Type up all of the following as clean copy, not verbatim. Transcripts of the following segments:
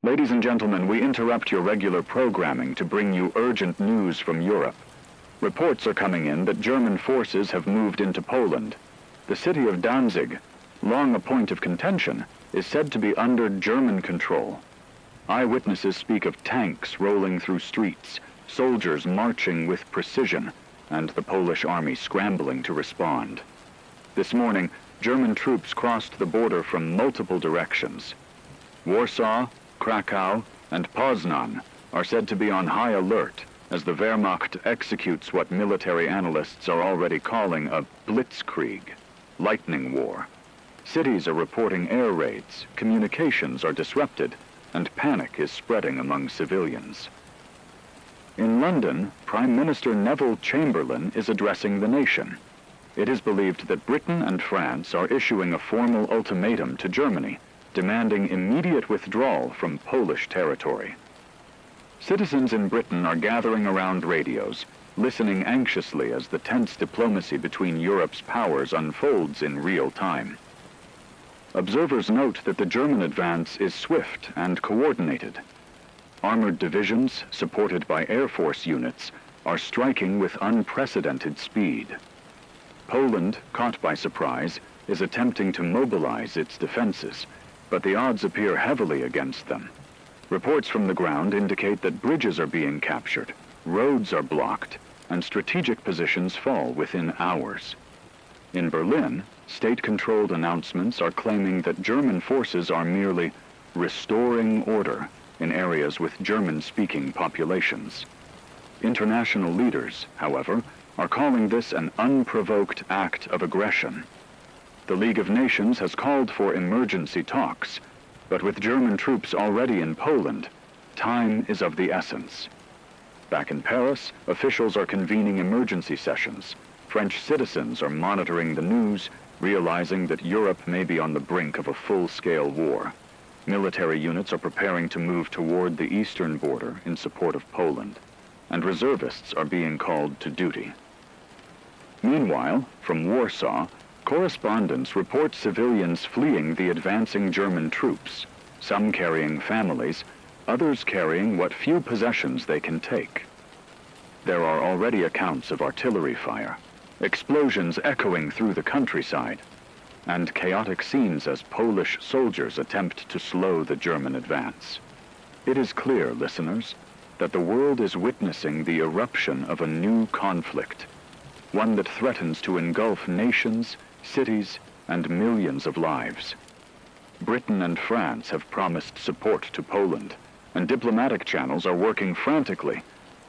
Ladies and gentlemen, we interrupt your regular programming to bring you urgent news from Europe. Reports are coming in that German forces have moved into Poland. The city of Danzig, long a point of contention, is said to be under German control. Eyewitnesses speak of tanks rolling through streets, soldiers marching with precision, and the Polish army scrambling to respond. This morning, German troops crossed the border from multiple directions. Warsaw, Krakow, and Poznan are said to be on high alert as the Wehrmacht executes what military analysts are already calling a Blitzkrieg, lightning war. Cities are reporting air raids, communications are disrupted, and panic is spreading among civilians. In London, Prime Minister Neville Chamberlain is addressing the nation. It is believed that Britain and France are issuing a formal ultimatum to Germany, demanding immediate withdrawal from Polish territory. Citizens in Britain are gathering around radios, listening anxiously as the tense diplomacy between Europe's powers unfolds in real time. Observers note that the German advance is swift and coordinated. Armored divisions, supported by Air Force units, are striking with unprecedented speed. Poland, caught by surprise, is attempting to mobilize its defenses, but the odds appear heavily against them. Reports from the ground indicate that bridges are being captured, roads are blocked, and strategic positions fall within hours. In Berlin, state-controlled announcements are claiming that German forces are merely restoring order in areas with German-speaking populations. International leaders, however, are calling this an unprovoked act of aggression. The League of Nations has called for emergency talks, but with German troops already in Poland, time is of the essence. Back in Paris, officials are convening emergency sessions. French citizens are monitoring the news, realizing that Europe may be on the brink of a full-scale war. Military units are preparing to move toward the eastern border in support of Poland, and reservists are being called to duty. Meanwhile, from Warsaw, correspondents report civilians fleeing the advancing German troops, some carrying families, others carrying what few possessions they can take. There are already accounts of artillery fire, explosions echoing through the countryside, and chaotic scenes as Polish soldiers attempt to slow the German advance. It is clear, listeners, that the world is witnessing the eruption of a new conflict, one that threatens to engulf nations, cities, and millions of lives. Britain and France have promised support to Poland, and diplomatic channels are working frantically,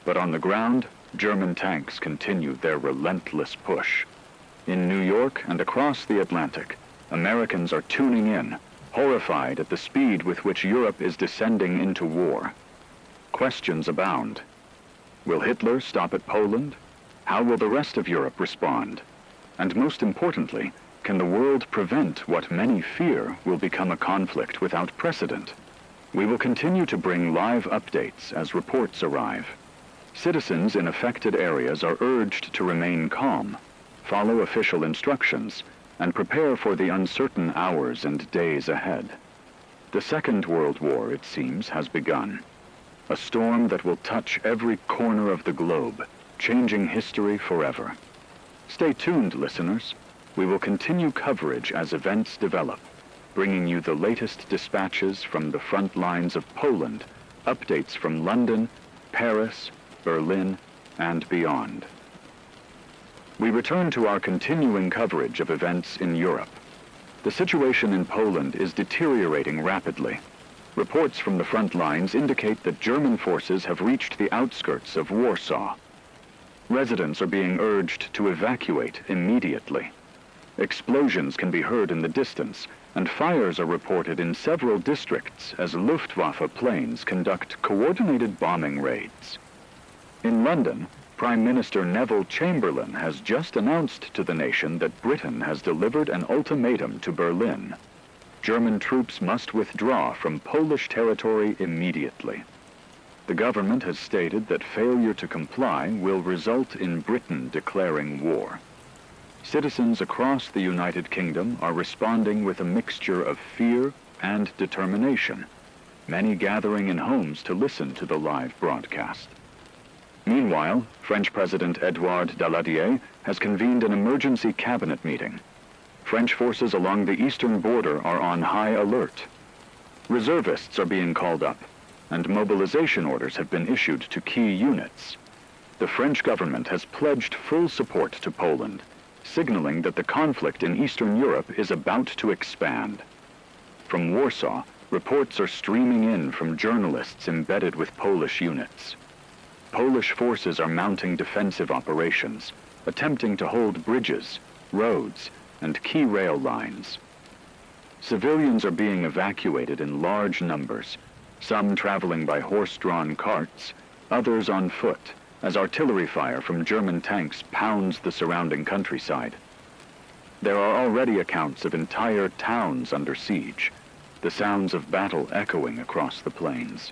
but on the ground, German tanks continue their relentless push. In New York and across the Atlantic, Americans are tuning in, horrified at the speed with which Europe is descending into war. Questions abound. Will Hitler stop at Poland? How will the rest of Europe respond? And most importantly, can the world prevent what many fear will become a conflict without precedent? We will continue to bring live updates as reports arrive. Citizens in affected areas are urged to remain calm, follow official instructions, and prepare for the uncertain hours and days ahead. The Second World War, it seems, has begun. A storm that will touch every corner of the globe, changing history forever. Stay tuned, listeners. We will continue coverage as events develop, bringing you the latest dispatches from the front lines of Poland, updates from London, Paris, Berlin, and beyond. We return to our continuing coverage of events in Europe. The situation in Poland is deteriorating rapidly. Reports from the front lines indicate that German forces have reached the outskirts of Warsaw. Residents are being urged to evacuate immediately. Explosions can be heard in the distance, and fires are reported in several districts as Luftwaffe planes conduct coordinated bombing raids. In London, Prime Minister Neville Chamberlain has just announced to the nation that Britain has delivered an ultimatum to Berlin. German troops must withdraw from Polish territory immediately. The government has stated that failure to comply will result in Britain declaring war. Citizens across the United Kingdom are responding with a mixture of fear and determination, many gathering in homes to listen to the live broadcast. Meanwhile, French President Edouard Daladier has convened an emergency cabinet meeting. French forces along the eastern border are on high alert. Reservists are being called up, and mobilization orders have been issued to key units. The French government has pledged full support to Poland, signaling that the conflict in Eastern Europe is about to expand. From Warsaw, reports are streaming in from journalists embedded with Polish units. Polish forces are mounting defensive operations, attempting to hold bridges, roads, and key rail lines. Civilians are being evacuated in large numbers, some traveling by horse-drawn carts, others on foot, as artillery fire from German tanks pounds the surrounding countryside. There are already accounts of entire towns under siege, the sounds of battle echoing across the plains.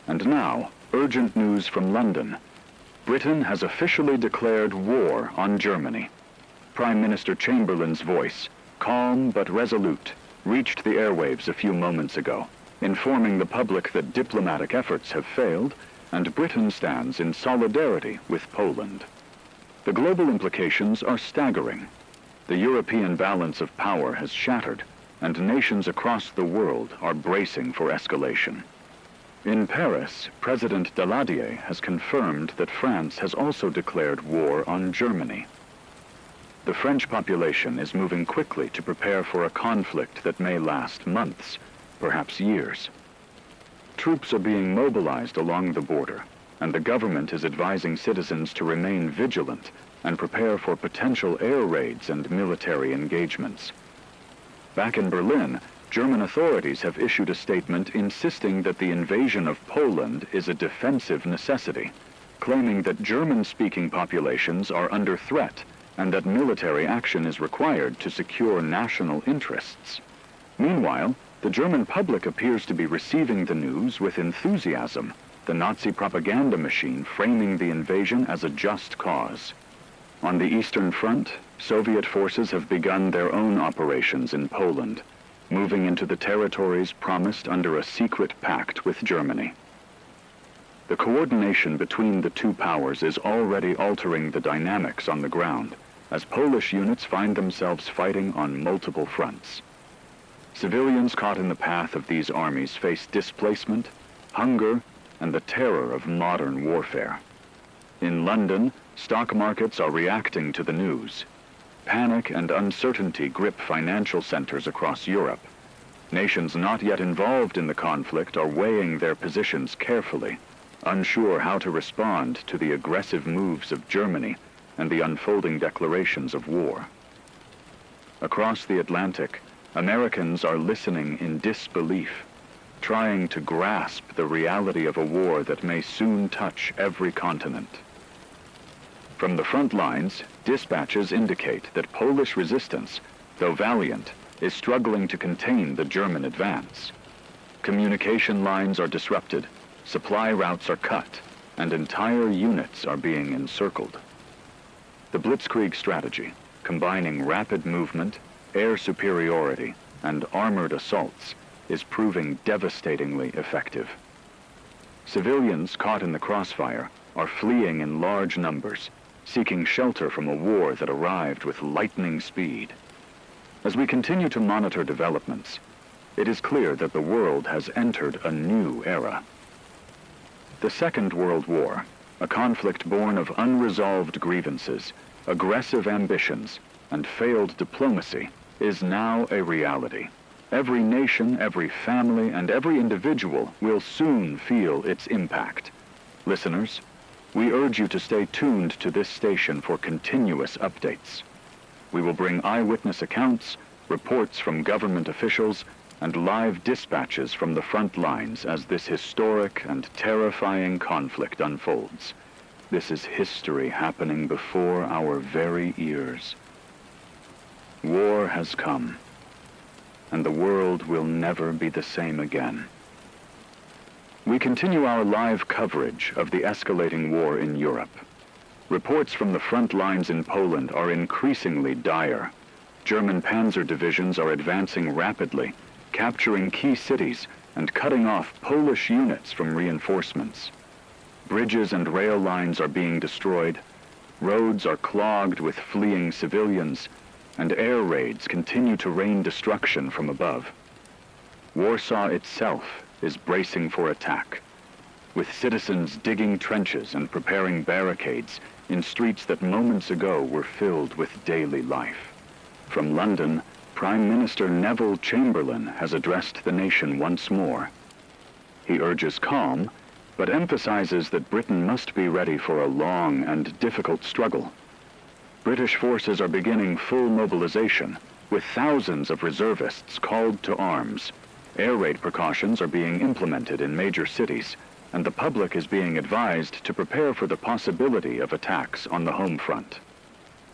And now, urgent news from London. Britain has officially declared war on Germany. Prime Minister Chamberlain's voice, calm but resolute, reached the airwaves a few moments ago, informing the public that diplomatic efforts have failed and Britain stands in solidarity with Poland. The global implications are staggering. The European balance of power has shattered, and nations across the world are bracing for escalation. In Paris, President Daladier has confirmed that France has also declared war on Germany. The French population is moving quickly to prepare for a conflict that may last months, perhaps years. Troops are being mobilized along the border, and the government is advising citizens to remain vigilant and prepare for potential air raids and military engagements. Back in Berlin, German authorities have issued a statement insisting that the invasion of Poland is a defensive necessity, claiming that German-speaking populations are under threat and that military action is required to secure national interests. Meanwhile, the German public appears to be receiving the news with enthusiasm, the Nazi propaganda machine framing the invasion as a just cause. On the Eastern Front, Soviet forces have begun their own operations in Poland, moving into the territories promised under a secret pact with Germany. The coordination between the two powers is already altering the dynamics on the ground, as Polish units find themselves fighting on multiple fronts. Civilians caught in the path of these armies face displacement, hunger, and the terror of modern warfare. In London, stock markets are reacting to the news. Panic and uncertainty grip financial centers across Europe. Nations not yet involved in the conflict are weighing their positions carefully, unsure how to respond to the aggressive moves of Germany and the unfolding declarations of war. Across the Atlantic, Americans are listening in disbelief, trying to grasp the reality of a war that may soon touch every continent. From the front lines, dispatches indicate that Polish resistance, though valiant, is struggling to contain the German advance. Communication lines are disrupted, supply routes are cut, and entire units are being encircled. The Blitzkrieg strategy, combining rapid movement, air superiority, and armored assaults, is proving devastatingly effective. Civilians caught in the crossfire are fleeing in large numbers, seeking shelter from a war that arrived with lightning speed. As we continue to monitor developments, it is clear that the world has entered a new era. The Second World War, a conflict born of unresolved grievances, aggressive ambitions, and failed diplomacy, is now a reality. Every nation, every family, and every individual will soon feel its impact. Listeners, we urge you to stay tuned to this station for continuous updates. We will bring eyewitness accounts, reports from government officials, and live dispatches from the front lines as this historic and terrifying conflict unfolds. This is history happening before our very ears. War has come, and the world will never be the same again. We continue our live coverage of the escalating war in Europe. Reports from the front lines in Poland are increasingly dire. German panzer divisions are advancing rapidly, capturing key cities and cutting off Polish units from reinforcements. Bridges and rail lines are being destroyed, roads are clogged with fleeing civilians, and air raids continue to rain destruction from above. Warsaw itself is bracing for attack, with citizens digging trenches and preparing barricades in streets that moments ago were filled with daily life. From London, Prime Minister Neville Chamberlain has addressed the nation once more. He urges calm, but emphasizes that Britain must be ready for a long and difficult struggle. British forces are beginning full mobilization, with thousands of reservists called to arms. Air raid precautions are being implemented in major cities, and the public is being advised to prepare for the possibility of attacks on the home front.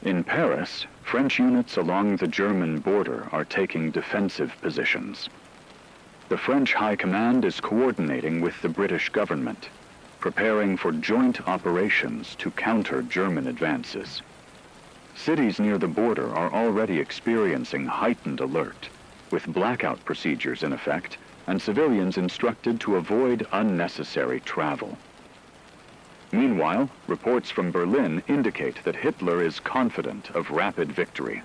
In Paris, French units along the German border are taking defensive positions. The French High Command is coordinating with the British government, preparing for joint operations to counter German advances. Cities near the border are already experiencing heightened alert, with blackout procedures in effect and civilians instructed to avoid unnecessary travel. Meanwhile, reports from Berlin indicate that Hitler is confident of rapid victory.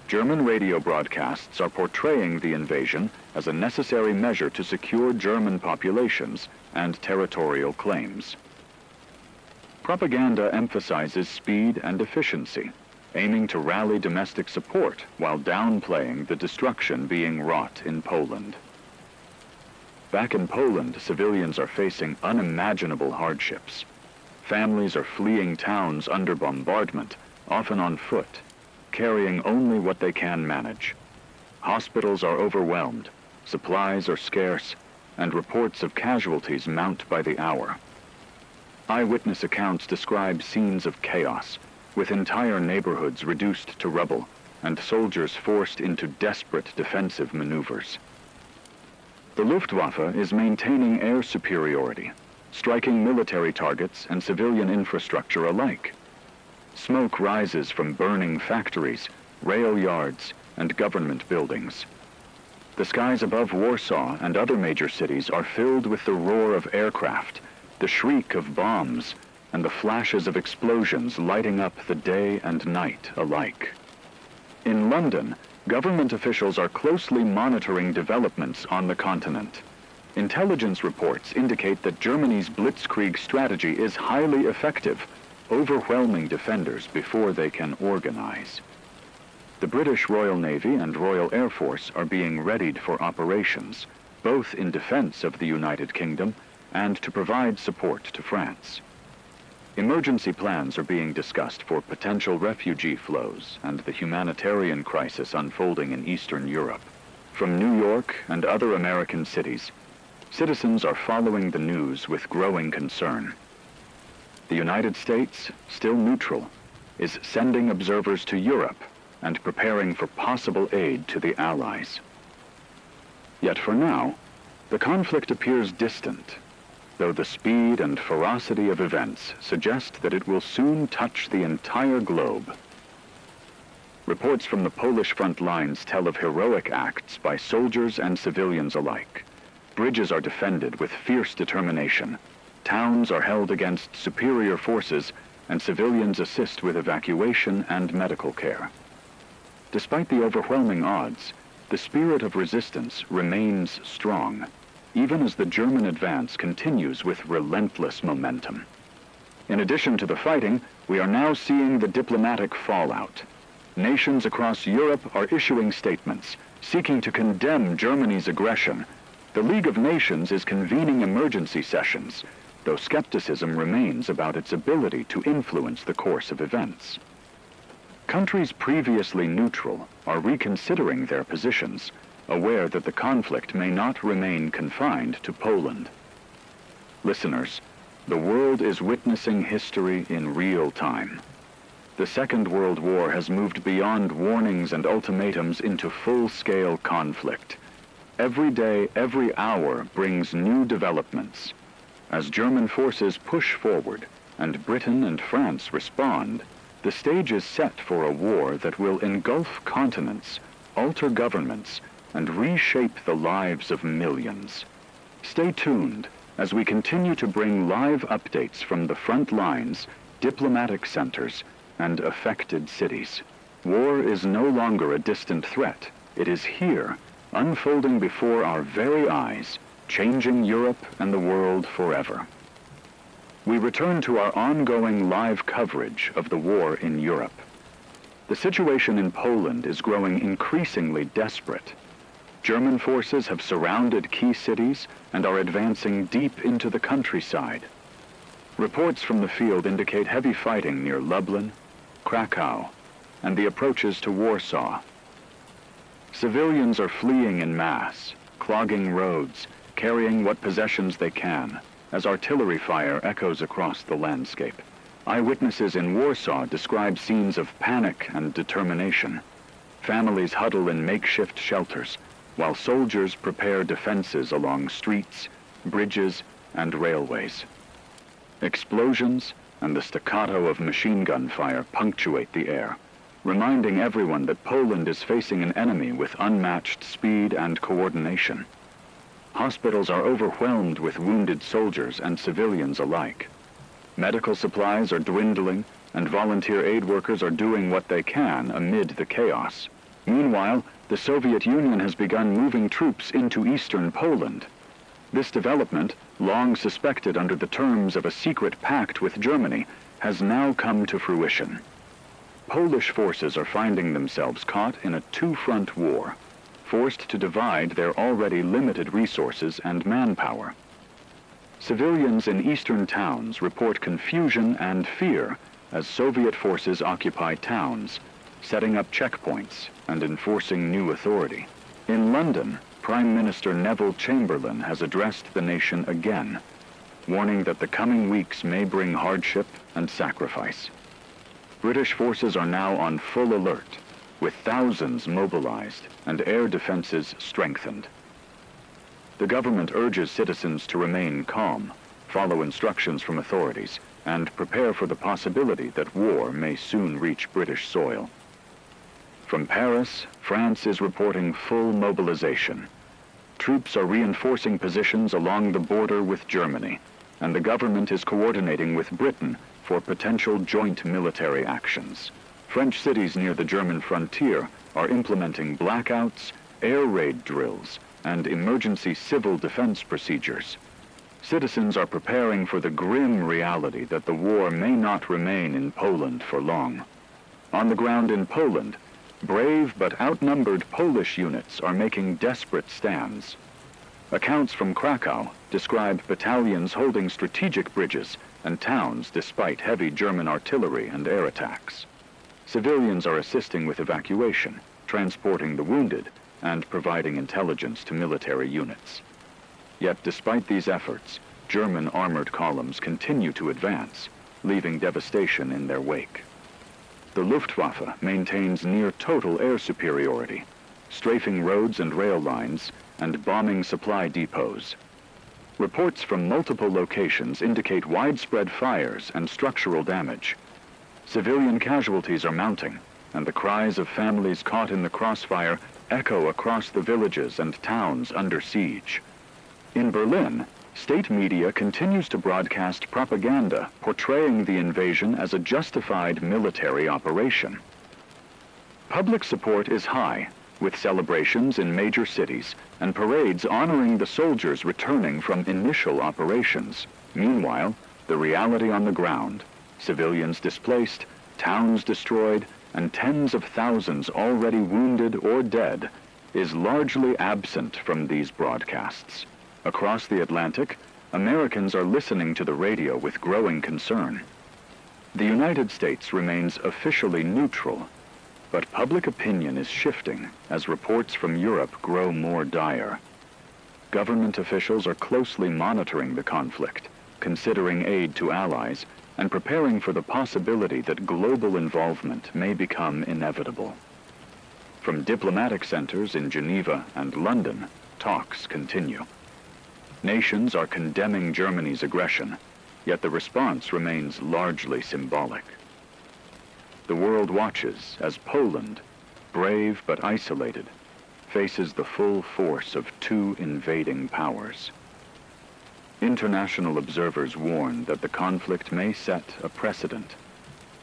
German radio broadcasts are portraying the invasion as a necessary measure to secure German populations and territorial claims. Propaganda emphasizes speed and efficiency, aiming to rally domestic support while downplaying the destruction being wrought in Poland. Back in Poland, civilians are facing unimaginable hardships. Families are fleeing towns under bombardment, often on foot, carrying only what they can manage. Hospitals are overwhelmed, supplies are scarce, and reports of casualties mount by the hour. Eyewitness accounts describe scenes of chaos, with entire neighborhoods reduced to rubble and soldiers forced into desperate defensive maneuvers. The Luftwaffe is maintaining air superiority, striking military targets and civilian infrastructure alike. Smoke rises from burning factories, rail yards, and government buildings. The skies above Warsaw and other major cities are filled with the roar of aircraft, the shriek of bombs, and the flashes of explosions lighting up the day and night alike. In London, government officials are closely monitoring developments on the continent. Intelligence reports indicate that Germany's Blitzkrieg strategy is highly effective, overwhelming defenders before they can organize. The British Royal Navy and Royal Air Force are being readied for operations, both in defense of the United Kingdom and to provide support to France. Emergency plans are being discussed for potential refugee flows and the humanitarian crisis unfolding in Eastern Europe. From New York and other American cities, citizens are following the news with growing concern. The United States, still neutral, is sending observers to Europe and preparing for possible aid to the Allies. Yet for now, the conflict appears distant, though the speed and ferocity of events suggest that it will soon touch the entire globe. Reports from the Polish front lines tell of heroic acts by soldiers and civilians alike. Bridges are defended with fierce determination. Towns are held against superior forces, and civilians assist with evacuation and medical care. Despite the overwhelming odds, the spirit of resistance remains strong, even as the German advance continues with relentless momentum. In addition to the fighting, we are now seeing the diplomatic fallout. Nations across Europe are issuing statements, seeking to condemn Germany's aggression. The League of Nations is convening emergency sessions, though skepticism remains about its ability to influence the course of events. Countries previously neutral are reconsidering their positions, aware that the conflict may not remain confined to Poland. Listeners, the world is witnessing history in real time. The Second World War has moved beyond warnings and ultimatums into full-scale conflict. Every day, every hour brings new developments. As German forces push forward and Britain and France respond, the stage is set for a war that will engulf continents, alter governments, and reshape the lives of millions. Stay tuned as we continue to bring live updates from the front lines, diplomatic centers, and affected cities. War is no longer a distant threat. It is here, unfolding before our very eyes, changing Europe and the world forever. We return to our ongoing live coverage of the war in Europe. The situation in Poland is growing increasingly desperate. German forces have surrounded key cities and are advancing deep into the countryside. Reports from the field indicate heavy fighting near Lublin, Krakow, and the approaches to Warsaw. Civilians are fleeing en masse, clogging roads, carrying what possessions they can, as artillery fire echoes across the landscape. Eyewitnesses in Warsaw describe scenes of panic and determination. Families huddle in makeshift shelters, while soldiers prepare defenses along streets, bridges, and railways. Explosions and the staccato of machine gun fire punctuate the air, reminding everyone that Poland is facing an enemy with unmatched speed and coordination. Hospitals are overwhelmed with wounded soldiers and civilians alike. Medical supplies are dwindling, and volunteer aid workers are doing what they can amid the chaos. Meanwhile, the Soviet Union has begun moving troops into eastern Poland. This development, long suspected under the terms of a secret pact with Germany, has now come to fruition. Polish forces are finding themselves caught in a two-front war, forced to divide their already limited resources and manpower. Civilians in eastern towns report confusion and fear as Soviet forces occupy towns, setting up checkpoints and enforcing new authority. In London, Prime Minister Neville Chamberlain has addressed the nation again, warning that the coming weeks may bring hardship and sacrifice. British forces are now on full alert, with thousands mobilized and air defenses strengthened. The government urges citizens to remain calm, follow instructions from authorities, and prepare for the possibility that war may soon reach British soil. From Paris, France is reporting full mobilization. Troops are reinforcing positions along the border with Germany, and the government is coordinating with Britain for potential joint military actions. French cities near the German frontier are implementing blackouts, air raid drills, and emergency civil defense procedures. Citizens are preparing for the grim reality that the war may not remain in Poland for long. On the ground in Poland, brave but outnumbered Polish units are making desperate stands. Accounts from Krakow describe battalions holding strategic bridges and towns despite heavy German artillery and air attacks. Civilians are assisting with evacuation, transporting the wounded, and providing intelligence to military units. Yet despite these efforts, German armored columns continue to advance, leaving devastation in their wake. The Luftwaffe maintains near total air superiority, strafing roads and rail lines and bombing supply depots. Reports from multiple locations indicate widespread fires and structural damage. Civilian casualties are mounting, and the cries of families caught in the crossfire echo across the villages and towns under siege. In Berlin, state media continues to broadcast propaganda portraying the invasion as a justified military operation. Public support is high, with celebrations in major cities and parades honoring the soldiers returning from initial operations. Meanwhile, the reality on the ground, civilians displaced, towns destroyed, and tens of thousands already wounded or dead, is largely absent from these broadcasts. Across the Atlantic, Americans are listening to the radio with growing concern. The United States remains officially neutral, but public opinion is shifting as reports from Europe grow more dire. Government officials are closely monitoring the conflict, considering aid to allies, and preparing for the possibility that global involvement may become inevitable. From diplomatic centers in Geneva and London, talks continue. Nations are condemning Germany's aggression, yet the response remains largely symbolic. The world watches as Poland, brave but isolated, faces the full force of two invading powers. International observers warn that the conflict may set a precedent,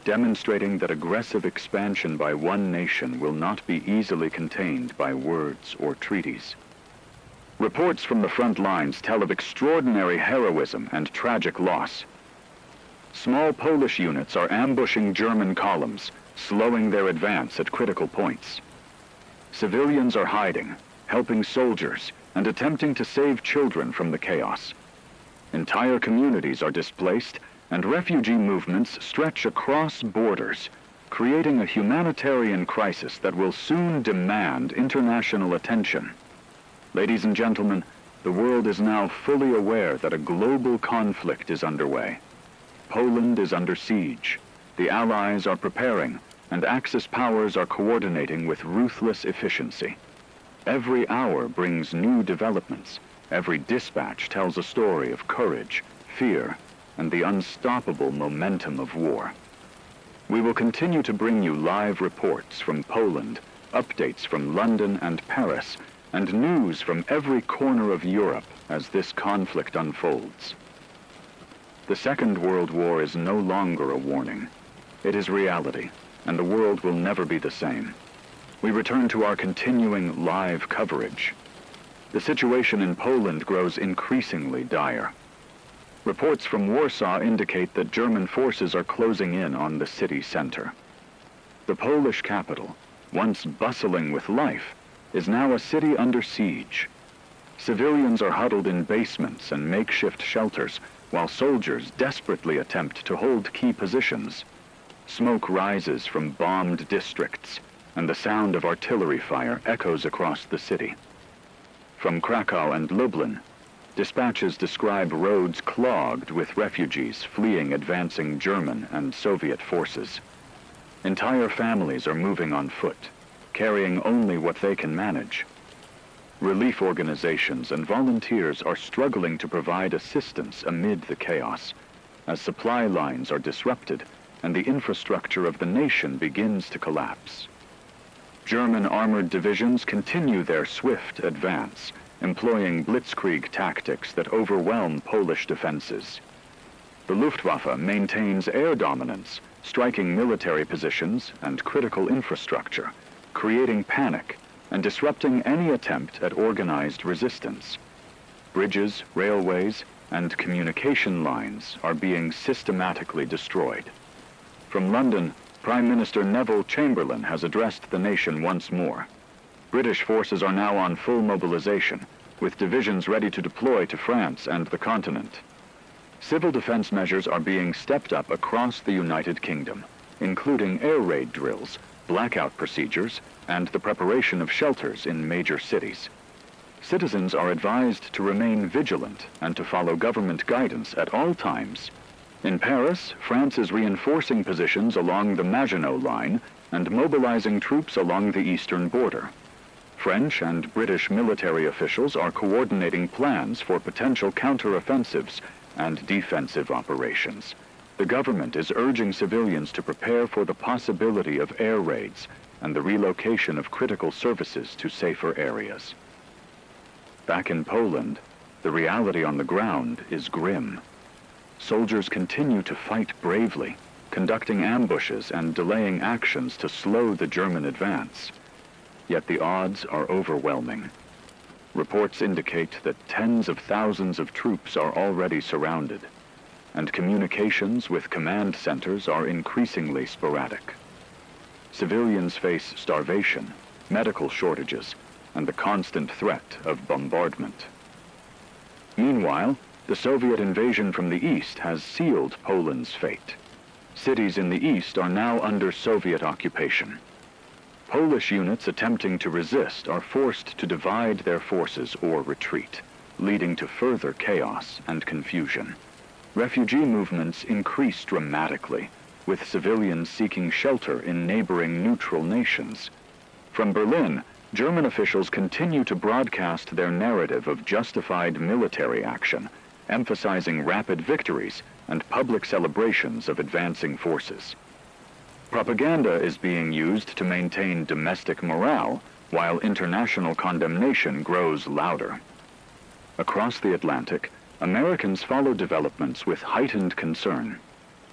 demonstrating that aggressive expansion by one nation will not be easily contained by words or treaties. Reports from the front lines tell of extraordinary heroism and tragic loss. Small Polish units are ambushing German columns, slowing their advance at critical points. Civilians are hiding, helping soldiers, and attempting to save children from the chaos. Entire communities are displaced, and refugee movements stretch across borders, creating a humanitarian crisis that will soon demand international attention. Ladies and gentlemen, the world is now fully aware that a global conflict is underway. Poland is under siege. The Allies are preparing, and Axis powers are coordinating with ruthless efficiency. Every hour brings new developments. Every dispatch tells a story of courage, fear, and the unstoppable momentum of war. We will continue to bring you live reports from Poland, updates from London and Paris, and news from every corner of Europe as this conflict unfolds. The Second World War is no longer a warning. It is reality, and the world will never be the same. We return to our continuing live coverage. The situation in Poland grows increasingly dire. Reports from Warsaw indicate that German forces are closing in on the city center. The Polish capital, once bustling with life, is now a city under siege. Civilians are huddled in basements and makeshift shelters, while soldiers desperately attempt to hold key positions. Smoke rises from bombed districts, and the sound of artillery fire echoes across the city. From Krakow and Lublin, dispatches describe roads clogged with refugees fleeing advancing German and Soviet forces. Entire families are moving on foot, carrying only what they can manage. Relief organizations and volunteers are struggling to provide assistance amid the chaos, as supply lines are disrupted and the infrastructure of the nation begins to collapse. German armored divisions continue their swift advance, employing Blitzkrieg tactics that overwhelm Polish defenses. The Luftwaffe maintains air dominance, striking military positions and critical infrastructure, creating panic and disrupting any attempt at organized resistance. Bridges, railways, and communication lines are being systematically destroyed. From London, Prime Minister Neville Chamberlain has addressed the nation once more. British forces are now on full mobilization, with divisions ready to deploy to France and the continent. Civil defense measures are being stepped up across the United Kingdom, including air raid drills, blackout procedures, and the preparation of shelters in major cities. Citizens are advised to remain vigilant and to follow government guidance at all times. In Paris, France is reinforcing positions along the Maginot Line and mobilizing troops along the eastern border. French and British military officials are coordinating plans for potential counteroffensives and defensive operations. The government is urging civilians to prepare for the possibility of air raids and the relocation of critical services to safer areas. Back in Poland, the reality on the ground is grim. Soldiers continue to fight bravely, conducting ambushes and delaying actions to slow the German advance. Yet the odds are overwhelming. Reports indicate that tens of thousands of troops are already surrounded, and communications with command centers are increasingly sporadic. Civilians face starvation, medical shortages, and the constant threat of bombardment. Meanwhile, the Soviet invasion from the east has sealed Poland's fate. Cities in the east are now under Soviet occupation. Polish units attempting to resist are forced to divide their forces or retreat, leading to further chaos and confusion. Refugee movements increase dramatically, with civilians seeking shelter in neighboring neutral nations. From Berlin, German officials continue to broadcast their narrative of justified military action, emphasizing rapid victories and public celebrations of advancing forces. Propaganda is being used to maintain domestic morale, while international condemnation grows louder. Across the Atlantic, Americans follow developments with heightened concern.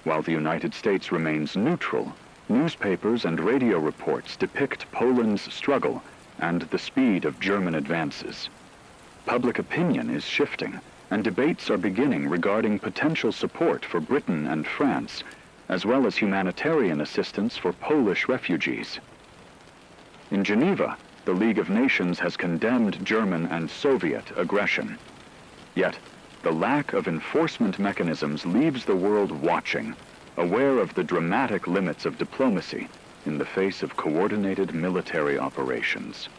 While the United States remains neutral, newspapers and radio reports depict Poland's struggle and the speed of German advances. Public opinion is shifting, and debates are beginning regarding potential support for Britain and France, as well as humanitarian assistance for Polish refugees. In Geneva, the League of Nations has condemned German and Soviet aggression. Yet, the lack of enforcement mechanisms leaves the world watching, aware of the dramatic limits of diplomacy in the face of coordinated military operations.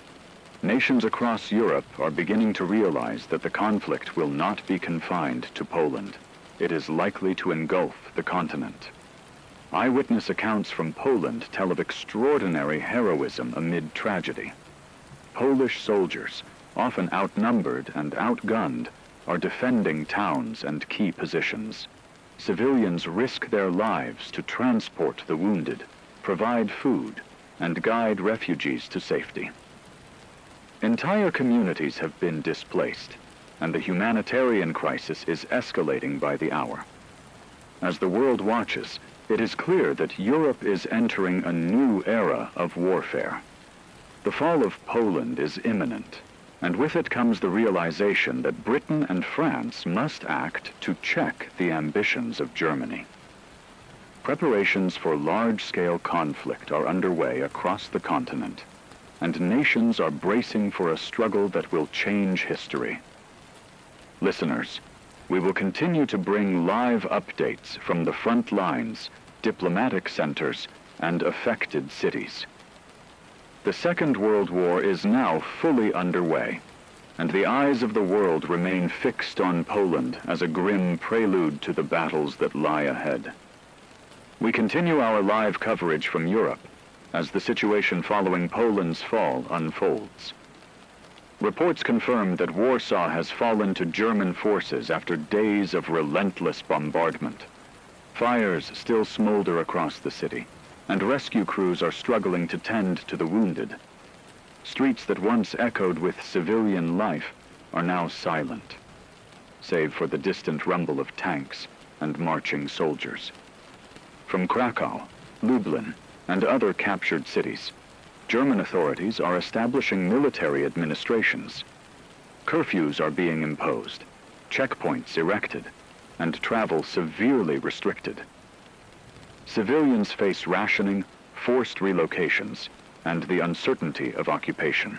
Nations across Europe are beginning to realize that the conflict will not be confined to Poland. It is likely to engulf the continent. Eyewitness accounts from Poland tell of extraordinary heroism amid tragedy. Polish soldiers, often outnumbered and outgunned, are defending towns and key positions. Civilians risk their lives to transport the wounded, provide food, and guide refugees to safety. Entire communities have been displaced, and the humanitarian crisis is escalating by the hour. As the world watches, it is clear that Europe is entering a new era of warfare. The fall of Poland is imminent, and with it comes the realization that Britain and France must act to check the ambitions of Germany. Preparations for large-scale conflict are underway across the continent, and nations are bracing for a struggle that will change history. Listeners, we will continue to bring live updates from the front lines, diplomatic centers, and affected cities. The Second World War is now fully underway, and the eyes of the world remain fixed on Poland as a grim prelude to the battles that lie ahead. We continue our live coverage from Europe as the situation following Poland's fall unfolds. Reports confirm that Warsaw has fallen to German forces after days of relentless bombardment. Fires still smolder across the city, and rescue crews are struggling to tend to the wounded. Streets that once echoed with civilian life are now silent, save for the distant rumble of tanks and marching soldiers. From Krakow, Lublin, and other captured cities, German authorities are establishing military administrations. Curfews are being imposed, checkpoints erected, and travel severely restricted. Civilians face rationing, forced relocations, and the uncertainty of occupation.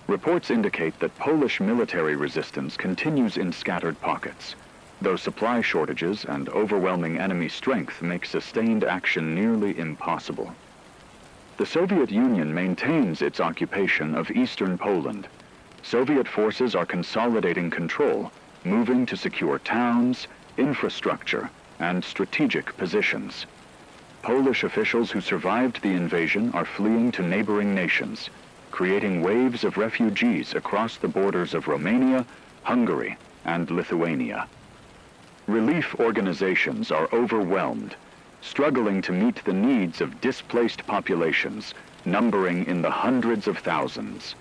Reports indicate that Polish military resistance continues in scattered pockets, though supply shortages and overwhelming enemy strength make sustained action nearly impossible. The Soviet Union maintains its occupation of eastern Poland. Soviet forces are consolidating control, moving to secure towns, infrastructure, and strategic positions. Polish officials who survived the invasion are fleeing to neighboring nations, creating waves of refugees across the borders of Romania, Hungary, and Lithuania. Relief organizations are overwhelmed, struggling to meet the needs of displaced populations, numbering in the hundreds of thousands.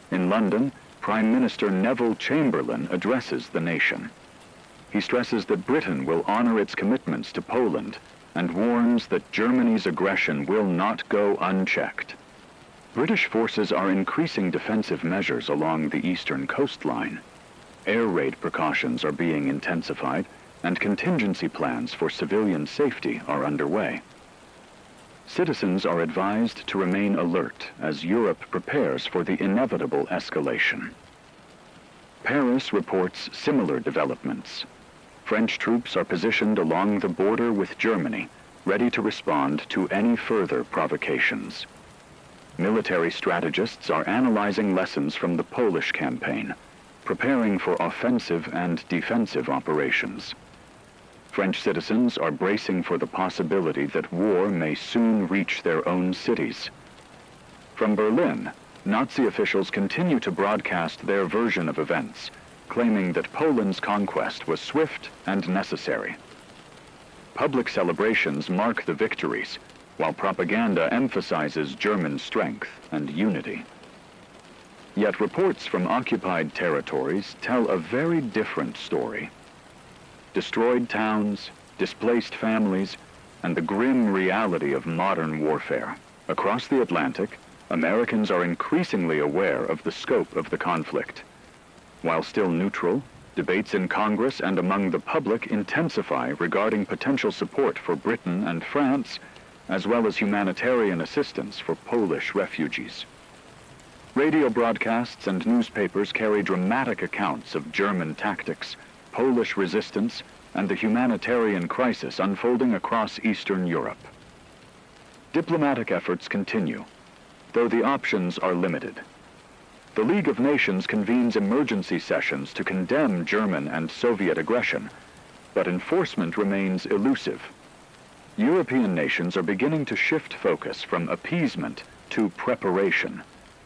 In London, Prime Minister Neville Chamberlain addresses the nation. He stresses that Britain will honor its commitments to Poland and warns that Germany's aggression will not go unchecked. British forces are increasing defensive measures along the eastern coastline. Air raid precautions are being intensified, and contingency plans for civilian safety are underway. Citizens are advised to remain alert as Europe prepares for the inevitable escalation. Paris reports similar developments. French troops are positioned along the border with Germany, ready to respond to any further provocations. Military strategists are analyzing lessons from the Polish campaign, preparing for offensive and defensive operations. French citizens are bracing for the possibility that war may soon reach their own cities. From Berlin, Nazi officials continue to broadcast their version of events, claiming that Poland's conquest was swift and necessary. Public celebrations mark the victories, while propaganda emphasizes German strength and unity. Yet reports from occupied territories tell a very different story. Destroyed towns, displaced families, and the grim reality of modern warfare. Across the Atlantic, Americans are increasingly aware of the scope of the conflict. While still neutral, debates in Congress and among the public intensify regarding potential support for Britain and France, as well as humanitarian assistance for Polish refugees. Radio broadcasts and newspapers carry dramatic accounts of German tactics, Polish resistance, and the humanitarian crisis unfolding across Eastern Europe. Diplomatic efforts continue, though the options are limited. The League of Nations convenes emergency sessions to condemn German and Soviet aggression, but enforcement remains elusive. European nations are beginning to shift focus from appeasement to preparation,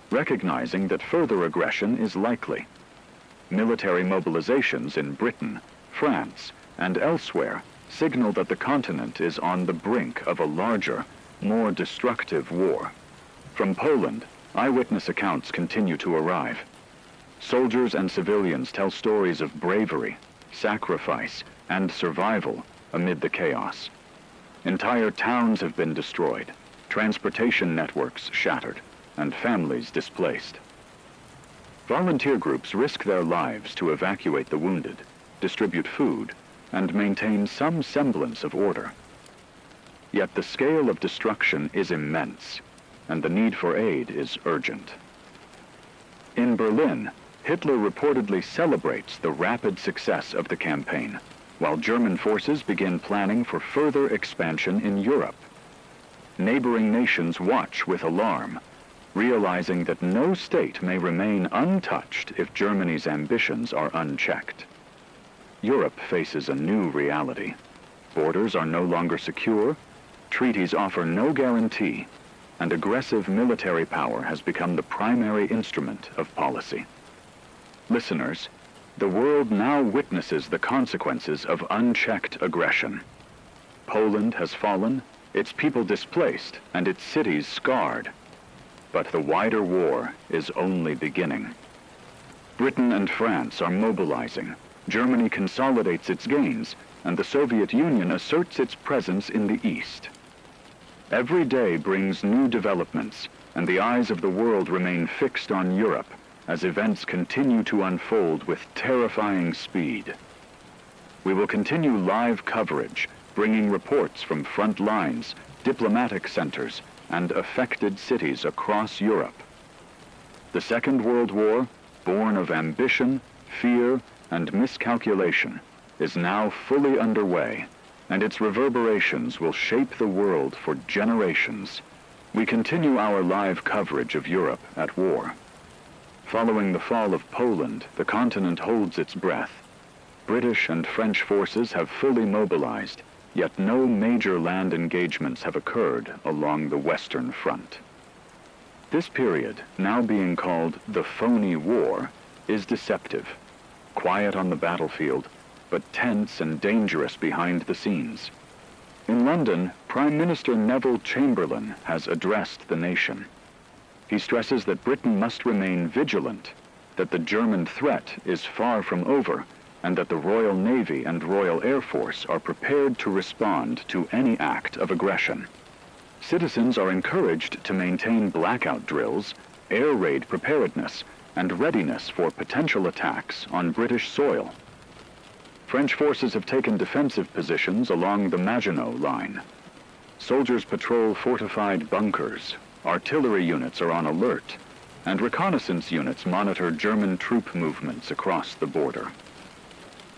recognizing that further aggression is likely. Military mobilizations in Britain, France, and elsewhere signal that the continent is on the brink of a larger, more destructive war. From Poland, eyewitness accounts continue to arrive. Soldiers and civilians tell stories of bravery, sacrifice, and survival amid the chaos. Entire towns have been destroyed, transportation networks shattered, and families displaced. Volunteer groups risk their lives to evacuate the wounded, distribute food, and maintain some semblance of order. Yet the scale of destruction is immense, and the need for aid is urgent. In Berlin, Hitler reportedly celebrates the rapid success of the campaign, while German forces begin planning for further expansion in Europe. Neighboring nations watch with alarm, realizing that no state may remain untouched if Germany's ambitions are unchecked. Europe faces a new reality. Borders are no longer secure, treaties offer no guarantee, and aggressive military power has become the primary instrument of policy. Listeners, the world now witnesses the consequences of unchecked aggression. Poland has fallen, its people displaced, and its cities scarred. But the wider war is only beginning. Britain and France are mobilizing. Germany consolidates its gains, and the Soviet Union asserts its presence in the East. Every day brings new developments, and the eyes of the world remain fixed on Europe as events continue to unfold with terrifying speed. We will continue live coverage, bringing reports from front lines, diplomatic centers, and affected cities across Europe. The Second World War, born of ambition, fear, and miscalculation, is now fully underway, and its reverberations will shape the world for generations. We continue our live coverage of Europe at war. Following the fall of Poland, the continent holds its breath. British and French forces have fully mobilized, yet no major land engagements have occurred along the Western Front. This period, now being called the phony war, is deceptive. Quiet on the battlefield, but tense and dangerous behind the scenes. In London, Prime Minister Neville Chamberlain has addressed the nation. He stresses that Britain must remain vigilant, that the German threat is far from over, and that the Royal Navy and Royal Air Force are prepared to respond to any act of aggression. Citizens are encouraged to maintain blackout drills, air raid preparedness, and readiness for potential attacks on British soil. French forces have taken defensive positions along the Maginot Line. Soldiers patrol fortified bunkers, artillery units are on alert, and reconnaissance units monitor German troop movements across the border.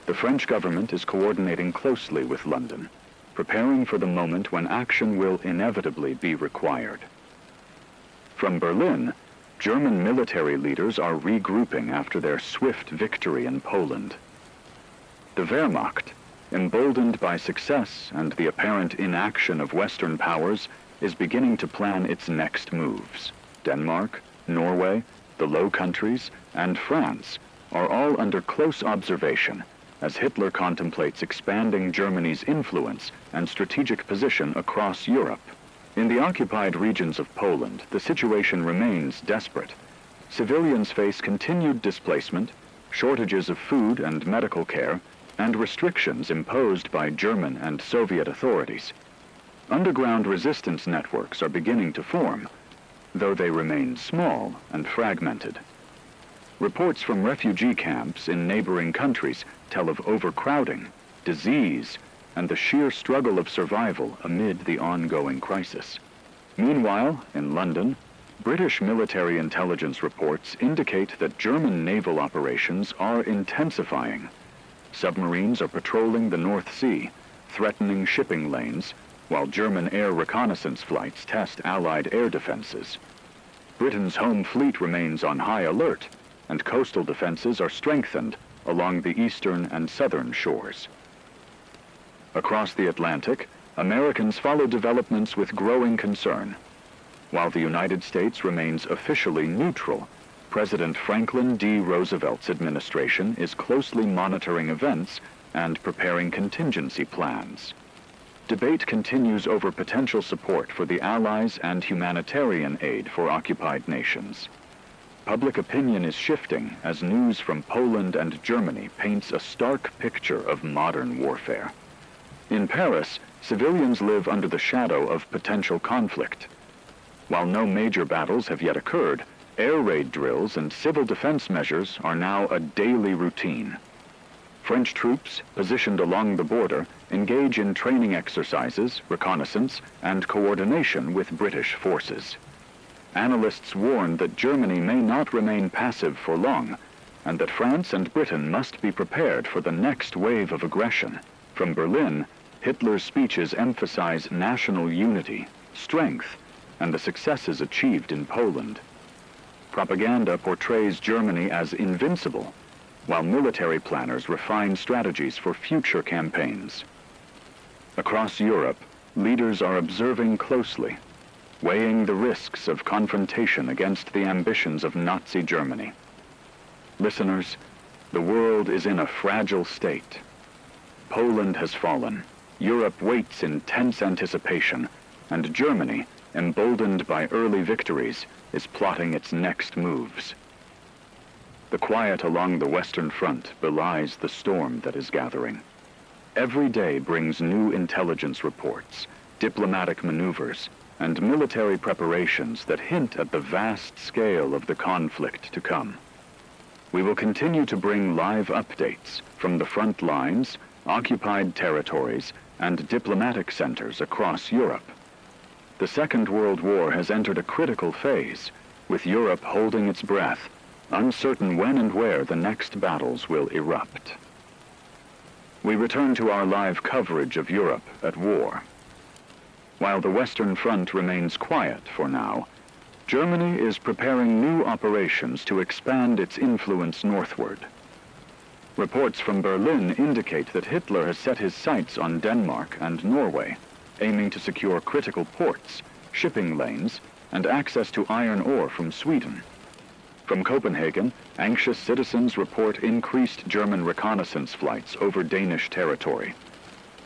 The French government is coordinating closely with London, preparing for the moment when action will inevitably be required. From Berlin, German military leaders are regrouping after their swift victory in Poland. The Wehrmacht, emboldened by success and the apparent inaction of Western powers, is beginning to plan its next moves. Denmark, Norway, the Low Countries, and France are all under close observation as Hitler contemplates expanding Germany's influence and strategic position across Europe. In the occupied regions of Poland, the situation remains desperate. Civilians face continued displacement, shortages of food and medical care, and restrictions imposed by German and Soviet authorities. Underground resistance networks are beginning to form, though they remain small and fragmented. Reports from refugee camps in neighboring countries tell of overcrowding, disease, and the sheer struggle of survival amid the ongoing crisis. Meanwhile, in London, British military intelligence reports indicate that German naval operations are intensifying. Submarines are patrolling the North Sea, threatening shipping lanes, while German air reconnaissance flights test Allied air defenses. Britain's home fleet remains on high alert, and coastal defenses are strengthened along the eastern and southern shores. Across the Atlantic, Americans follow developments with growing concern. While the United States remains officially neutral, President Franklin D. Roosevelt's administration is closely monitoring events and preparing contingency plans. Debate continues over potential support for the Allies and humanitarian aid for occupied nations. Public opinion is shifting as news from Poland and Germany paints a stark picture of modern warfare. In Paris, civilians live under the shadow of potential conflict. While no major battles have yet occurred, air raid drills and civil defense measures are now a daily routine. French troops, positioned along the border, engage in training exercises, reconnaissance, and coordination with British forces. Analysts warn that Germany may not remain passive for long, and that France and Britain must be prepared for the next wave of aggression. From Berlin, Hitler's speeches emphasize national unity, strength, and the successes achieved in Poland. Propaganda portrays Germany as invincible, while military planners refine strategies for future campaigns. Across Europe, leaders are observing closely, weighing the risks of confrontation against the ambitions of Nazi Germany. Listeners, the world is in a fragile state. Poland has fallen, Europe waits in tense anticipation, and Germany, emboldened by early victories, is plotting its next moves. The quiet along the Western Front belies the storm that is gathering. Every day brings new intelligence reports, diplomatic maneuvers, and military preparations that hint at the vast scale of the conflict to come. We will continue to bring live updates from the front lines, occupied territories, and diplomatic centers across Europe. The Second World War has entered a critical phase, with Europe holding its breath, uncertain when and where the next battles will erupt. We return to our live coverage of Europe at war. While the Western Front remains quiet for now, Germany is preparing new operations to expand its influence northward. Reports from Berlin indicate that Hitler has set his sights on Denmark and Norway, aiming to secure critical ports, shipping lanes, and access to iron ore from Sweden. From Copenhagen, anxious citizens report increased German reconnaissance flights over Danish territory.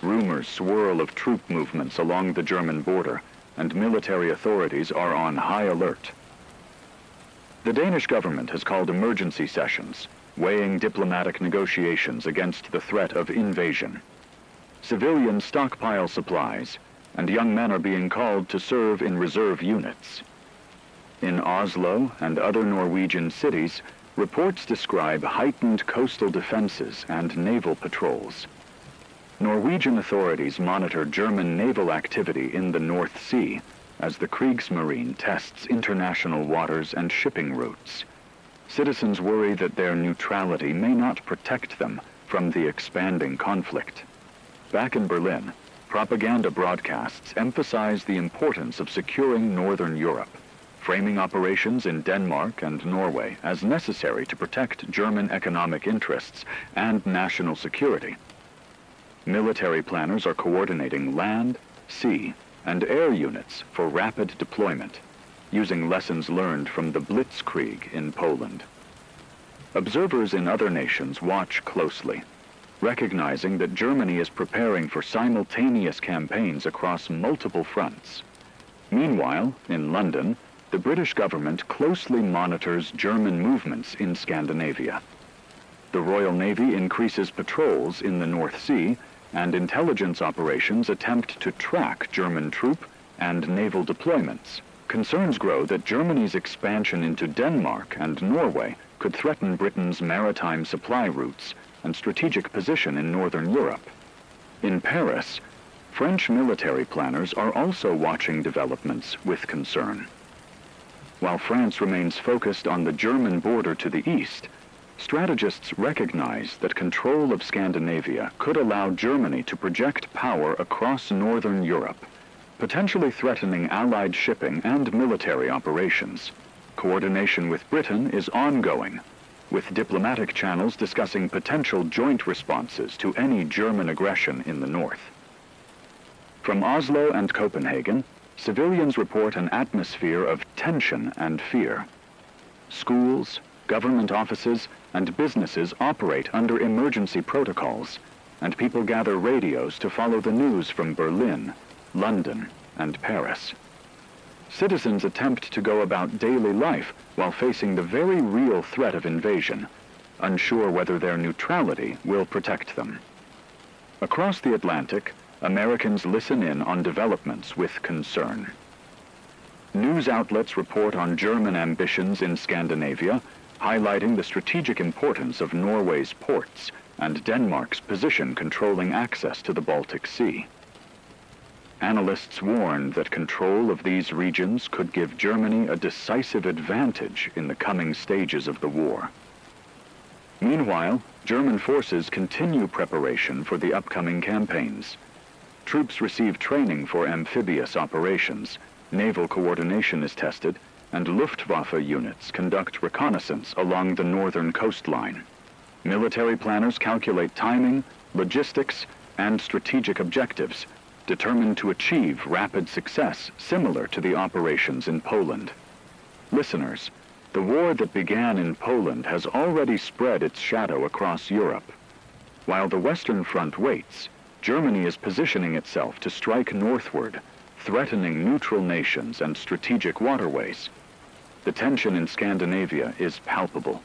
Rumors swirl of troop movements along the German border, and military authorities are on high alert. The Danish government has called emergency sessions, weighing diplomatic negotiations against the threat of invasion. Civilians stockpile supplies, and young men are being called to serve in reserve units. In Oslo and other Norwegian cities, reports describe heightened coastal defenses and naval patrols. Norwegian authorities monitor German naval activity in the North Sea as the Kriegsmarine tests international waters and shipping routes. Citizens worry that their neutrality may not protect them from the expanding conflict. Back in Berlin, propaganda broadcasts emphasize the importance of securing Northern Europe, framing operations in Denmark and Norway as necessary to protect German economic interests and national security. Military planners are coordinating land, sea, and air units for rapid deployment, using lessons learned from the Blitzkrieg in Poland. Observers in other nations watch closely, recognizing that Germany is preparing for simultaneous campaigns across multiple fronts. Meanwhile, in London, the British government closely monitors German movements in Scandinavia. The Royal Navy increases patrols in the North Sea, and intelligence operations attempt to track German troop and naval deployments. Concerns grow that Germany's expansion into Denmark and Norway could threaten Britain's maritime supply routes and strategic position in northern Europe. In Paris, French military planners are also watching developments with concern. While France remains focused on the German border to the east, strategists recognize that control of Scandinavia could allow Germany to project power across northern Europe, potentially threatening Allied shipping and military operations. Coordination with Britain is ongoing, with diplomatic channels discussing potential joint responses to any German aggression in the north. From Oslo and Copenhagen, civilians report an atmosphere of tension and fear. Schools, government offices, and businesses operate under emergency protocols, and people gather radios to follow the news from Berlin, London, and Paris. Citizens attempt to go about daily life while facing the very real threat of invasion, unsure whether their neutrality will protect them. Across the Atlantic, Americans listen in on developments with concern. News outlets report on German ambitions in Scandinavia, highlighting the strategic importance of Norway's ports and Denmark's position controlling access to the Baltic Sea. Analysts warn that control of these regions could give Germany a decisive advantage in the coming stages of the war. Meanwhile, German forces continue preparation for the upcoming campaigns. Troops receive training for amphibious operations, naval coordination is tested, and Luftwaffe units conduct reconnaissance along the northern coastline. Military planners calculate timing, logistics, and strategic objectives, determined to achieve rapid success similar to the operations in Poland. Listeners, the war that began in Poland has already spread its shadow across Europe. While the Western Front waits, Germany is positioning itself to strike northward, threatening neutral nations and strategic waterways. The tension in Scandinavia is palpable,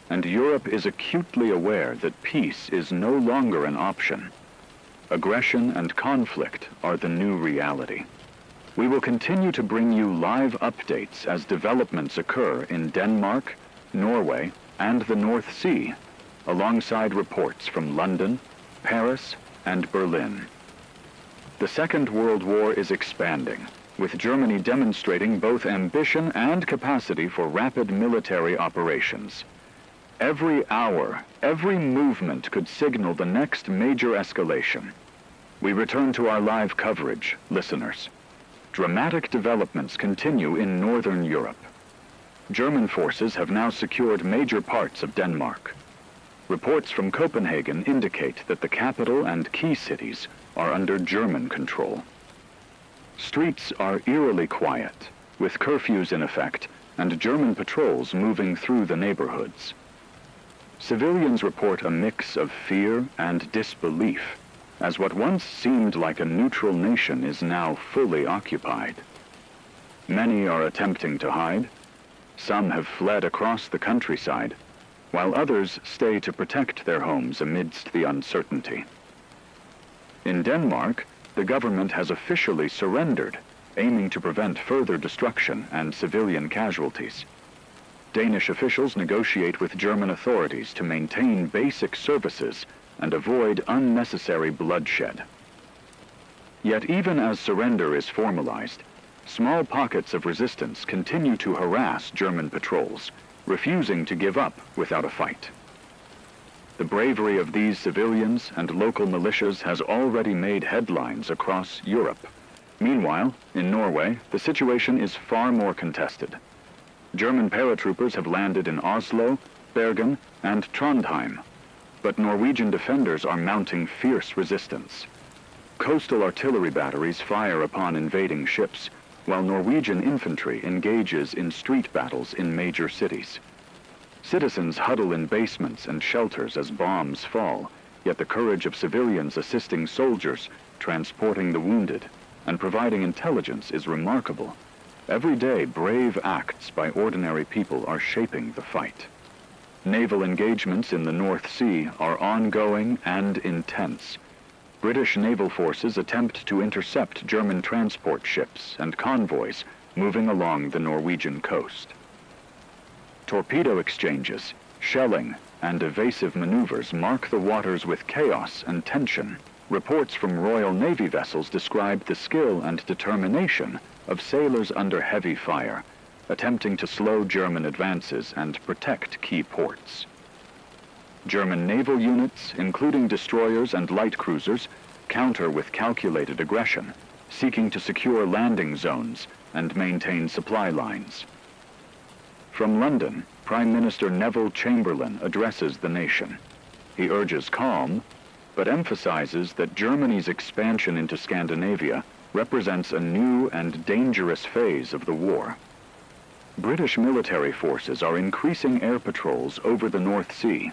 and Europe is acutely aware that peace is no longer an option. Aggression and conflict are the new reality. We will continue to bring you live updates as developments occur in Denmark, Norway, and the North Sea, alongside reports from London, Paris, and Berlin. The Second World War is expanding, with Germany demonstrating both ambition and capacity for rapid military operations. Every hour, every movement could signal the next major escalation. We return to our live coverage, listeners. Dramatic developments continue in northern Europe. German forces have now secured major parts of Denmark. Reports from Copenhagen indicate that the capital and key cities are under German control. Streets are eerily quiet, with curfews in effect and German patrols moving through the neighborhoods. Civilians report a mix of fear and disbelief, as what once seemed like a neutral nation is now fully occupied. Many are attempting to hide. Some have fled across the countryside, while others stay to protect their homes amidst the uncertainty. In Denmark, the government has officially surrendered, aiming to prevent further destruction and civilian casualties. Danish officials negotiate with German authorities to maintain basic services and avoid unnecessary bloodshed. Yet even as surrender is formalized, small pockets of resistance continue to harass German patrols, refusing to give up without a fight. The bravery of these civilians and local militias has already made headlines across Europe. Meanwhile, in Norway, the situation is far more contested. German paratroopers have landed in Oslo, Bergen, and Trondheim, but Norwegian defenders are mounting fierce resistance. Coastal artillery batteries fire upon invading ships, while Norwegian infantry engages in street battles in major cities. Citizens huddle in basements and shelters as bombs fall, yet the courage of civilians assisting soldiers, transporting the wounded, and providing intelligence is remarkable. Every day, brave acts by ordinary people are shaping the fight. Naval engagements in the North Sea are ongoing and intense. British naval forces attempt to intercept German transport ships and convoys moving along the Norwegian coast. Torpedo exchanges, shelling, and evasive maneuvers mark the waters with chaos and tension. Reports from Royal Navy vessels describe the skill and determination of sailors under heavy fire, attempting to slow German advances and protect key ports. German naval units, including destroyers and light cruisers, counter with calculated aggression, seeking to secure landing zones and maintain supply lines. From London, Prime Minister Neville Chamberlain addresses the nation. He urges calm, but emphasizes that Germany's expansion into Scandinavia represents a new and dangerous phase of the war. British military forces are increasing air patrols over the North Sea,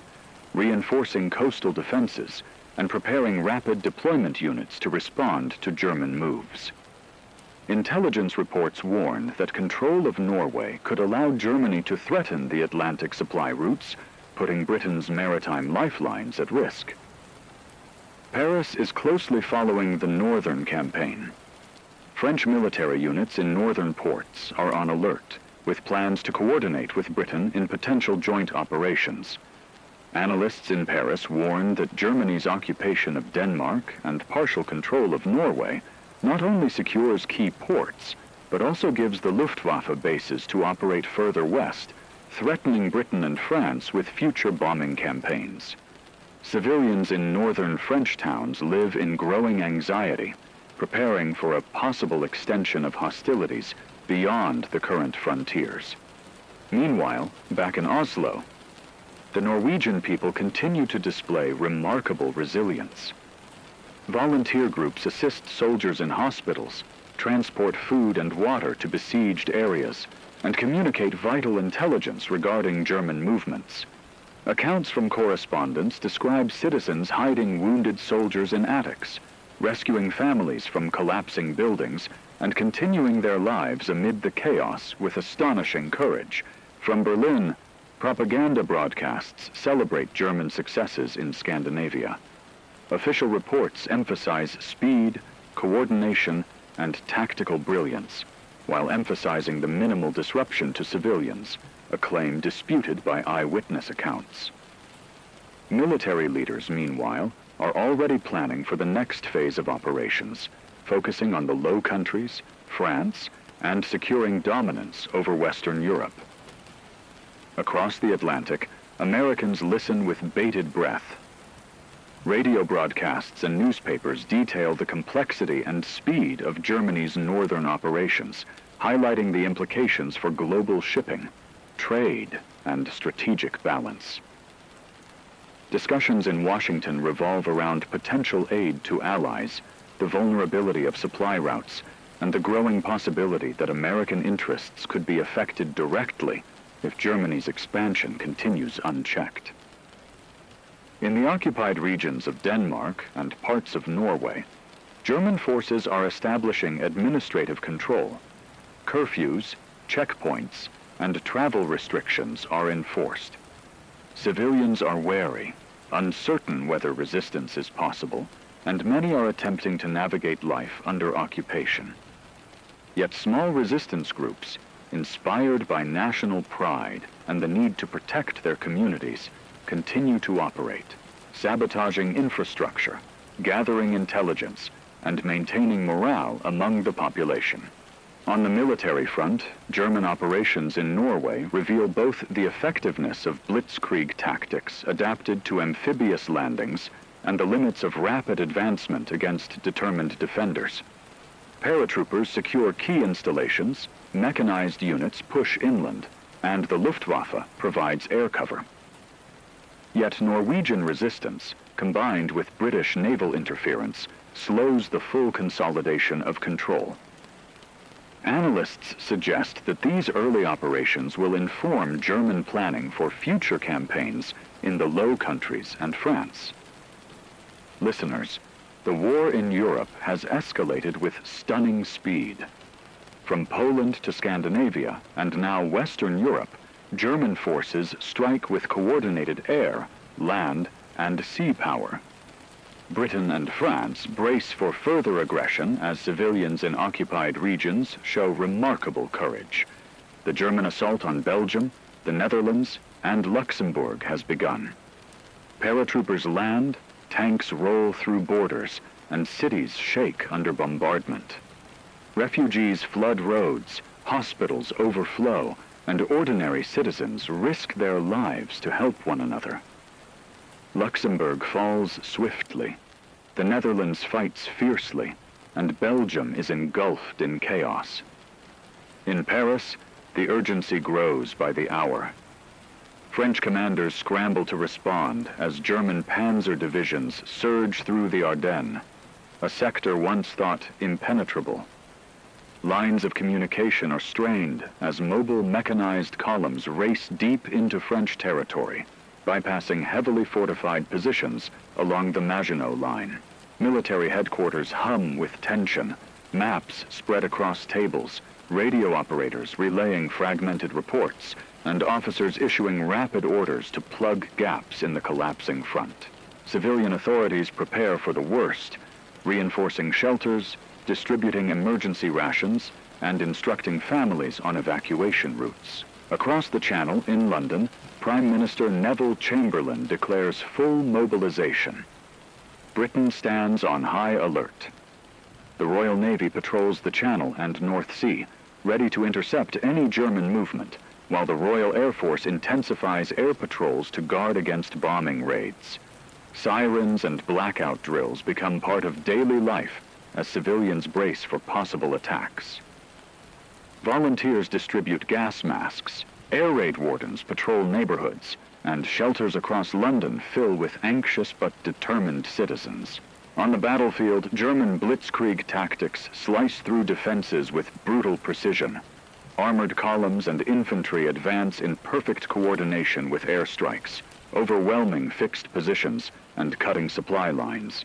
reinforcing coastal defenses, and preparing rapid deployment units to respond to German moves. Intelligence reports warn that control of Norway could allow Germany to threaten the Atlantic supply routes, putting Britain's maritime lifelines at risk. Paris is closely following the northern campaign. French military units in northern ports are on alert, with plans to coordinate with Britain in potential joint operations. Analysts in Paris warn that Germany's occupation of Denmark and partial control of Norway not only secures key ports, but also gives the Luftwaffe bases to operate further west, threatening Britain and France with future bombing campaigns. Civilians in northern French towns live in growing anxiety, preparing for a possible extension of hostilities beyond the current frontiers. Meanwhile, back in Oslo, the Norwegian people continue to display remarkable resilience. Volunteer groups assist soldiers in hospitals, transport food and water to besieged areas, and communicate vital intelligence regarding German movements. Accounts from correspondents describe citizens hiding wounded soldiers in attics, rescuing families from collapsing buildings, and continuing their lives amid the chaos with astonishing courage. From Berlin, propaganda broadcasts celebrate German successes in Scandinavia. Official reports emphasize speed, coordination, and tactical brilliance, while emphasizing the minimal disruption to civilians, a claim disputed by eyewitness accounts. Military leaders, meanwhile, are already planning for the next phase of operations, focusing on the Low Countries, France, and securing dominance over Western Europe. Across the Atlantic, Americans listen with bated breath. Radio broadcasts and newspapers detail the complexity and speed of Germany's northern operations, highlighting the implications for global shipping, trade, and strategic balance. Discussions in Washington revolve around potential aid to allies, the vulnerability of supply routes, and the growing possibility that American interests could be affected directly if Germany's expansion continues unchecked. In the occupied regions of Denmark and parts of Norway, German forces are establishing administrative control. Curfews, checkpoints, and travel restrictions are enforced. Civilians are wary, uncertain whether resistance is possible, and many are attempting to navigate life under occupation. Yet small resistance groups, inspired by national pride and the need to protect their communities, continue to operate, sabotaging infrastructure, gathering intelligence, and maintaining morale among the population. On the military front, German operations in Norway reveal both the effectiveness of Blitzkrieg tactics adapted to amphibious landings and the limits of rapid advancement against determined defenders. Paratroopers secure key installations, mechanized units push inland, and the Luftwaffe provides air cover. Yet Norwegian resistance, combined with British naval interference, slows the full consolidation of control. Analysts suggest that these early operations will inform German planning for future campaigns in the Low Countries and France. Listeners, the war in Europe has escalated with stunning speed. From Poland to Scandinavia, and now Western Europe, German forces strike with coordinated air, land, and sea power. Britain and France brace for further aggression as civilians in occupied regions show remarkable courage. The German assault on Belgium, the Netherlands, and Luxembourg has begun. Paratroopers land, tanks roll through borders, and cities shake under bombardment. Refugees flood roads, hospitals overflow, and ordinary citizens risk their lives to help one another. Luxembourg falls swiftly, the Netherlands fights fiercely, and Belgium is engulfed in chaos. In Paris, the urgency grows by the hour. French commanders scramble to respond as German panzer divisions surge through the Ardennes, a sector once thought impenetrable. Lines of communication are strained as mobile mechanized columns race deep into French territory, bypassing heavily fortified positions along the Maginot Line. Military headquarters hum with tension, maps spread across tables, radio operators relaying fragmented reports, and officers issuing rapid orders to plug gaps in the collapsing front. Civilian authorities prepare for the worst, reinforcing shelters, distributing emergency rations, and instructing families on evacuation routes. Across the Channel in London, Prime Minister Neville Chamberlain declares full mobilization. Britain stands on high alert. The Royal Navy patrols the Channel and North Sea, ready to intercept any German movement, while the Royal Air Force intensifies air patrols to guard against bombing raids. Sirens and blackout drills become part of daily life as civilians brace for possible attacks. Volunteers distribute gas masks, air raid wardens patrol neighborhoods, and shelters across London fill with anxious but determined citizens. On the battlefield, German Blitzkrieg tactics slice through defenses with brutal precision. Armored columns and infantry advance in perfect coordination with airstrikes, overwhelming fixed positions and cutting supply lines.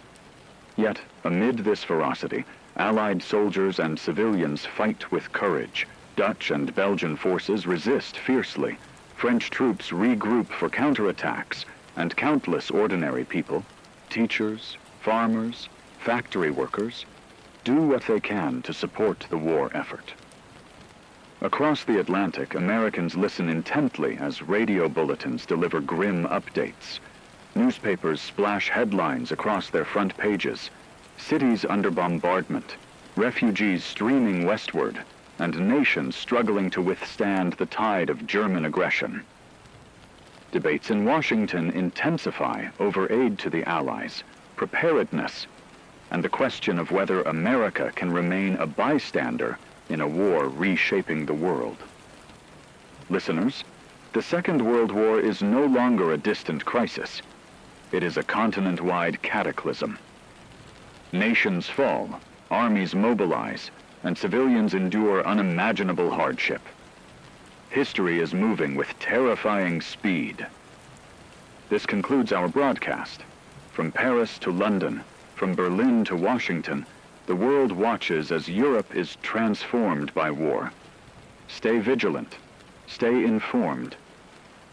Yet, amid this ferocity, Allied soldiers and civilians fight with courage. Dutch and Belgian forces resist fiercely. French troops regroup for counterattacks, and countless ordinary people, teachers, farmers, factory workers, do what they can to support the war effort. Across the Atlantic, Americans listen intently as radio bulletins deliver grim updates. Newspapers splash headlines across their front pages. Cities under bombardment, refugees streaming westward, and nations struggling to withstand the tide of German aggression. Debates in Washington intensify over aid to the Allies, preparedness, and the question of whether America can remain a bystander in a war reshaping the world. Listeners, the Second World War is no longer a distant crisis. It is a continent-wide cataclysm. Nations fall, armies mobilize, and civilians endure unimaginable hardship. History is moving with terrifying speed. This concludes our broadcast. From Paris to London, from Berlin to Washington, the world watches as Europe is transformed by war. Stay vigilant. Stay informed.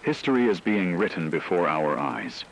History is being written before our eyes.